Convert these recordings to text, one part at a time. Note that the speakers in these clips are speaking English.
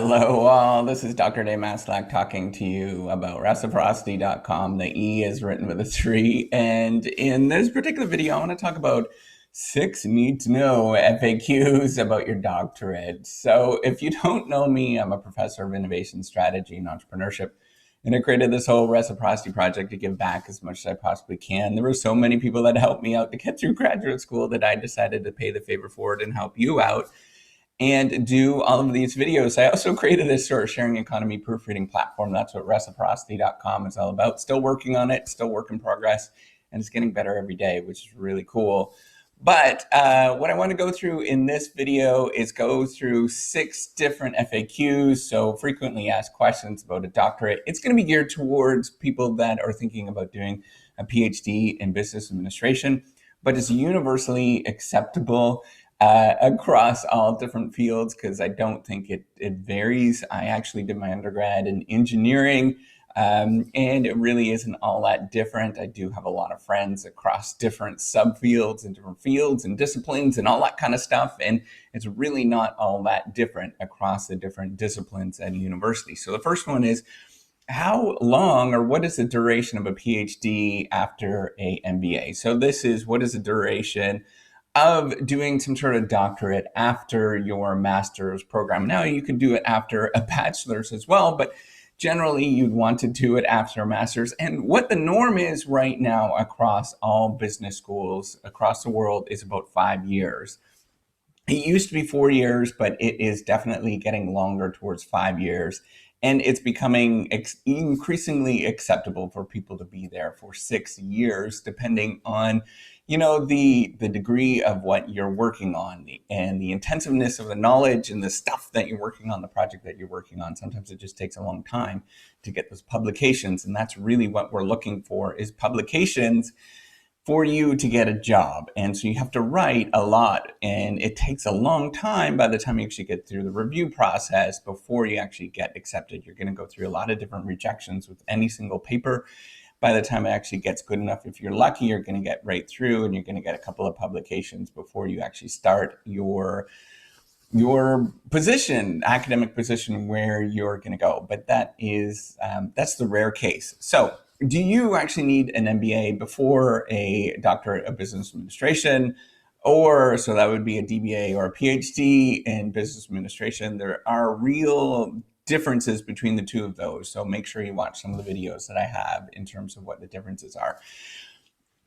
Hello, all. This is Dr. Dave Maslak talking to you about reciprocity.com. The E is written with a 3. And in this particular video, I want to talk about 6 need to know FAQs about your doctorate. So, if you don't know me, I'm a professor of innovation strategy and entrepreneurship. And I created this whole reciprocity project to give back as much as I possibly can. There were so many people that helped me out to get through graduate school that I decided to pay the favor forward and help you out and do all of these videos. I also created this sort of sharing economy proofreading platform. That's what reciprocity.com is all about. Still working on it, still work in progress, and it's getting better every day, which is really cool. But what I want to go through in this video is go through 6 different FAQs, so frequently asked questions about a doctorate. It's going to be geared towards people that are thinking about doing a PhD in business administration, but it's universally acceptable across all different fields because I don't think it varies. I actually did my undergrad in engineering, and it really isn't all that different. I do have a lot of friends across different subfields and different fields and disciplines and all that kind of stuff, and it's really not all that different across the different disciplines at a university. So the first one is, how long or what is the duration of a PhD after a MBA? So this is, what is the duration of doing some sort of doctorate after your master's program? Now, you could do it after a bachelor's as well, but generally you'd want to do it after a master's. And what the norm is right now across all business schools across the world is about 5 years. It used to be 4 years, but it is definitely getting longer towards 5 years. And it's becoming increasingly acceptable for people to be there for 6 years, depending on, the degree of what you're working on and the intensiveness of the knowledge and the stuff that you're working on, the project that you're working on. Sometimes it just takes a long time to get those publications. And that's really what we're looking for, is publications for you to get a job. And so you have to write a lot, and it takes a long time by the time you actually get through the review process before you actually get accepted. You're going to go through a lot of different rejections with any single paper. By the time it actually gets good enough, if you're lucky, you're going to get right through, and you're going to get a couple of publications before you actually start your position, academic position, where you're going to go. But that's the rare case. So do you actually need an MBA before a doctorate of business administration? Or, so that would be a DBA or a PhD in business administration. There are real differences between the two of those. So make sure you watch some of the videos that I have in terms of what the differences are.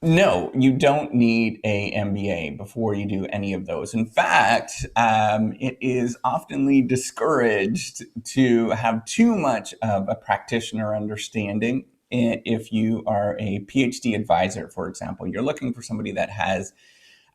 No, you don't need a MBA before you do any of those. In fact, it is oftenly discouraged to have too much of a practitioner understanding. If you are a PhD advisor, for example, you're looking for somebody that has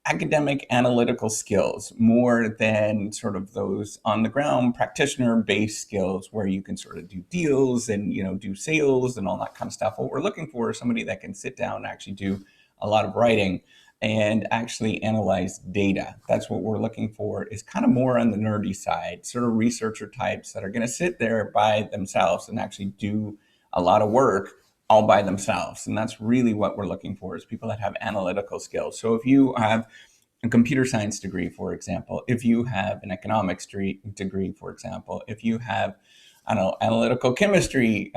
academic analytical skills more than sort of those on the ground practitioner based skills where you can sort of do deals and do sales and all that kind of stuff. What we're looking for is somebody that can sit down and actually do a lot of writing and actually analyze data. That's what we're looking for, is kind of more on the nerdy side, sort of researcher types that are going to sit there by themselves and actually do a lot of work all by themselves. And that's really what we're looking for, is people that have analytical skills. So if you have a computer science degree, for example, if you have an economics degree, for example, if you have, analytical chemistry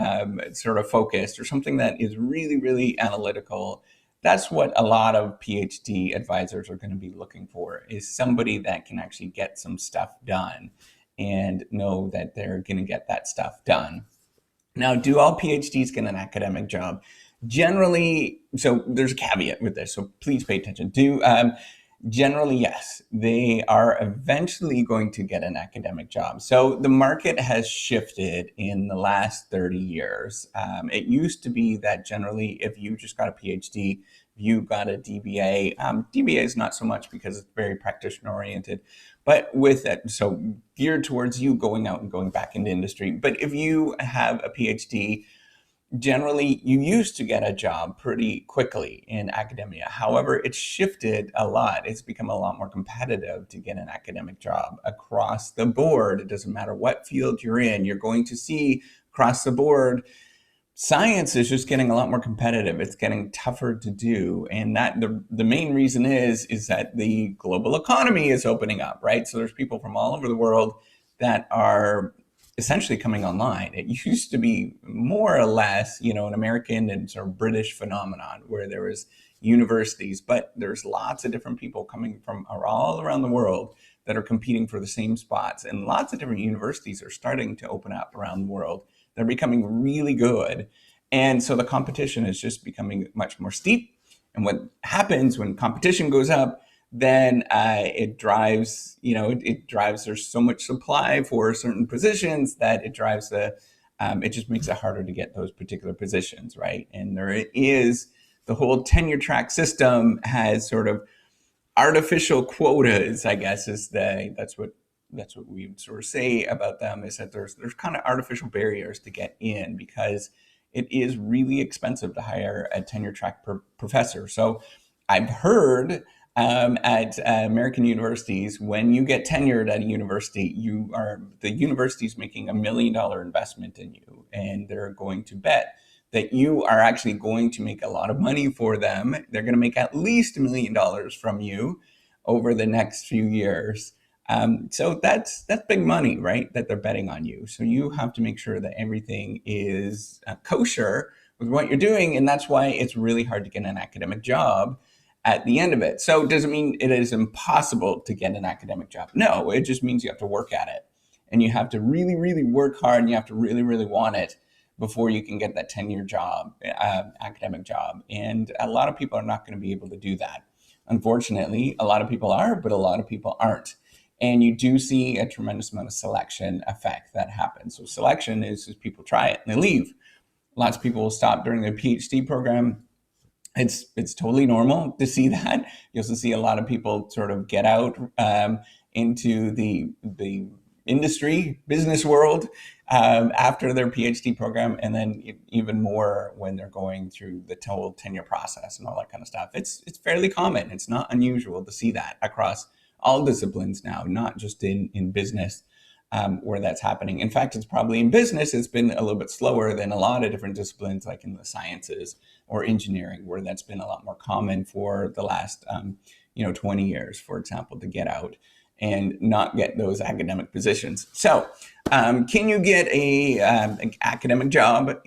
sort of focused, or something that is really, really analytical, that's what a lot of PhD advisors are going to be looking for, is somebody that can actually get some stuff done and know that they're going to get that stuff done. Now, do all PhDs get an academic job? Generally, so there's a caveat with this, so please pay attention. Generally, yes, they are eventually going to get an academic job. So the market has shifted in the last 30 years. It used to be that generally, if you just got a PhD, you got a DBA. DBA is not so much because it's very practitioner oriented, but with it, so geared towards you going out and going back into industry. But if you have a PhD, generally you used to get a job pretty quickly in academia. However, it's shifted a lot. It's become a lot more competitive to get an academic job across the board. It doesn't matter what field you're in, you're going to see across the board, science is just getting a lot more competitive. It's getting tougher to do. And that the main reason is that the global economy is opening up, right? So there's people from all over the world that are essentially coming online. It used to be more or less, an American and sort of British phenomenon where there was universities, but there's lots of different people coming from all around the world that are competing for the same spots. And lots of different universities are starting to open up around the world. They're becoming really good. And so the competition is just becoming much more steep. And what happens when competition goes up, then it drives, it drives, there's so much supply for certain positions that it drives it just makes it harder to get those particular positions, right? And there is the whole tenure track system has sort of artificial quotas, I guess, that's what we would sort of say about them, is that there's kind of artificial barriers to get in because it is really expensive to hire a tenure track professor. So I've heard at American universities, when you get tenured at a university, the university's making $1 million investment in you, and they're going to bet that you are actually going to make a lot of money for them. They're going to make at least $1 million from you over the next few years. So that's big money, right? That they're betting on you. So you have to make sure that everything is kosher with what you're doing, and that's why it's really hard to get an academic job at the end of it. So does it mean it is impossible to get an academic job? No, it just means you have to work at it, and you have to really, really work hard, and you have to really, really want it before you can get that tenure job, academic job. And a lot of people are not going to be able to do that. Unfortunately, a lot of people are, but a lot of people aren't. And you do see a tremendous amount of selection effect that happens. So selection is people try it and they leave. Lots of people will stop during their PhD program. It's totally normal to see that. You also see a lot of people sort of get out into the industry, business world after their PhD program, and then even more when they're going through the whole tenure process and all that kind of stuff. It's fairly common. It's not unusual to see that across all disciplines now, not just in business where that's happening. In fact, it's probably in business, it's been a little bit slower than a lot of different disciplines like in the sciences or engineering, where that's been a lot more common for the last 20 years, for example, to get out and not get those academic positions. So can you get an academic job?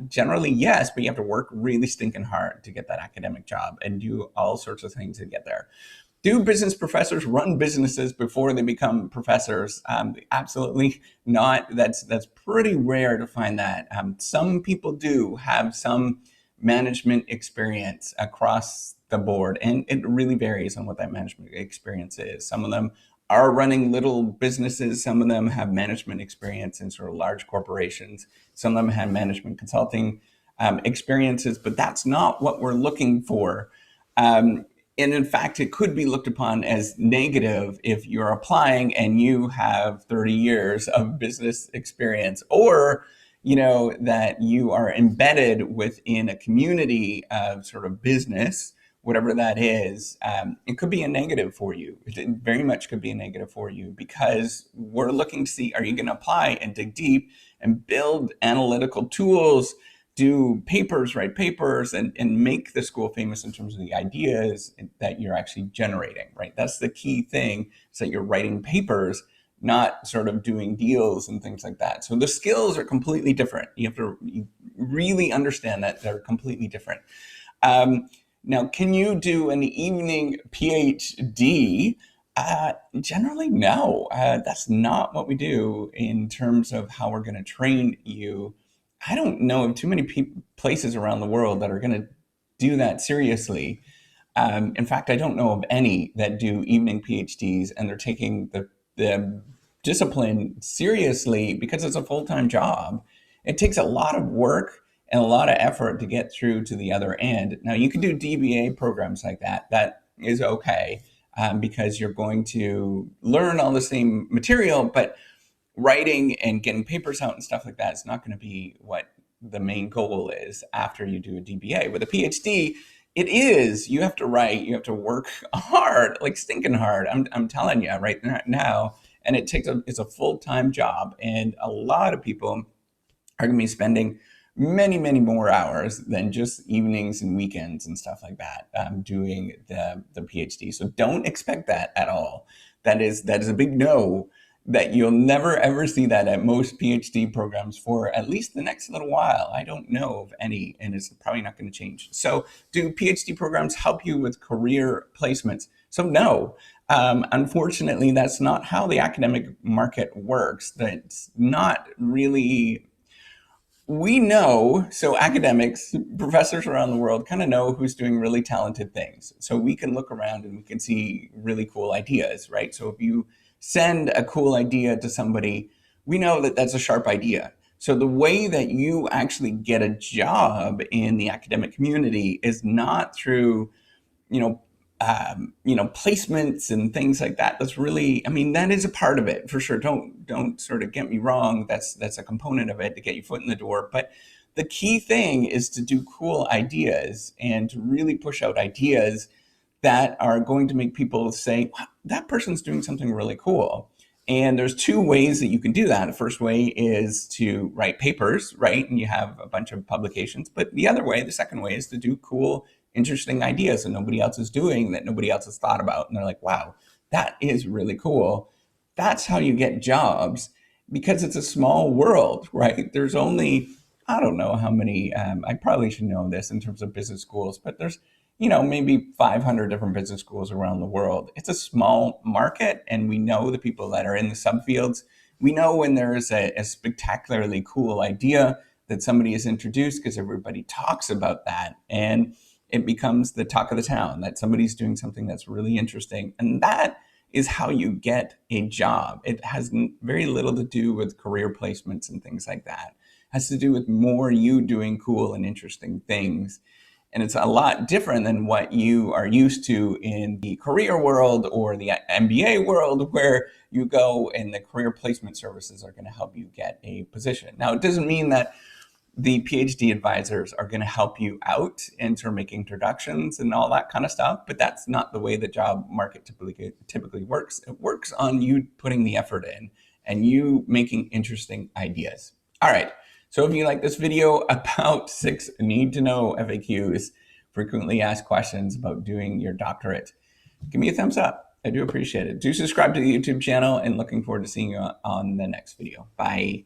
Generally, yes, but you have to work really stinking hard to get that academic job and do all sorts of things to get there. Do business professors run businesses before they become professors? Absolutely not. That's pretty rare to find that. Some people do have some management experience across the board, and it really varies on what that management experience is. Some of them are running little businesses. Some of them have management experience in sort of large corporations. Some of them have management consulting experiences, but that's not what we're looking for. And in fact, it could be looked upon as negative if you're applying and you have 30 years of business experience, or that you are embedded within a community of sort of business, whatever that is. It could be a negative for you. It very much could be a negative for you, because we're looking to see, are you going to apply and dig deep and build analytical tools, do papers, write papers, and make the school famous in terms of the ideas that you're actually generating, right? That's the key thing, is that you're writing papers, not sort of doing deals and things like that. So the skills are completely different. You have to really understand that they're completely different. Now, can you do an evening PhD? Generally, no. That's not what we do in terms of how we're going to train you. I don't know of too many places around the world that are going to do that seriously. In fact, I don't know of any that do evening PhDs and they're taking the discipline seriously, because it's a full-time job. It takes a lot of work and a lot of effort to get through to the other end. Now, you can do DBA programs like that. That is okay, because you're going to learn all the same material, but writing and getting papers out and stuff like that is not going to be what the main goal is after you do a DBA. With a PhD, it is. You have to write, you have to work hard, like stinking hard. I'm telling you right now. And it's a full-time job. And a lot of people are going to be spending many, many more hours than just evenings and weekends and stuff like that doing the PhD. So don't expect that at all. That is a big no. that you'll never ever see that at most PhD programs for at least the next little while. I don't know of any, and it's probably not going to change. So, do PhD programs help you with career placements? So, no. Unfortunately, that's not how the academic market works. That's not really, we know, so academics, professors around the world kind of know who's doing really talented things. So we can look around and we can see really cool ideas, right? So if you send a cool idea to somebody, we know that that's a sharp idea. So the way that you actually get a job in the academic community is not through, you know, placements and things like that. That's really, I mean, that is a part of it for sure. Don't sort of get me wrong. That's a component of it to get your foot in the door. But the key thing is to do cool ideas and to really push out ideas that are going to make people say, wow, that person's doing something really cool. And there's two ways that you can do that. The first way is to write papers, right? And you have a bunch of publications. But the other way, the second way, is to do cool, interesting ideas that nobody else is doing, that nobody else has thought about. And they're like, wow, that is really cool. That's how you get jobs, because it's a small world, right? There's only, I don't know how many, I probably should know this in terms of business schools, but there's, maybe 500 different business schools around the world. It's a small market, and we know the people that are in the subfields. We know when there is a spectacularly cool idea that somebody has introduced, because everybody talks about that, and it becomes the talk of the town, that somebody's doing something that's really interesting. And that is how you get a job. It has very little to do with career placements and things like that. It has to do with more you doing cool and interesting things. And it's a lot different than what you are used to in the career world or the MBA world, where you go and the career placement services are going to help you get a position. Now, it doesn't mean that the PhD advisors are going to help you out and sort of make introductions and all that kind of stuff, but that's not the way the job market typically works. It works on you putting the effort in and you making interesting ideas. All right. So if you like this video about 6 need-to-know FAQs, frequently asked questions about doing your doctorate, give me a thumbs up. I do appreciate it. Do subscribe to the YouTube channel, and looking forward to seeing you on the next video. Bye.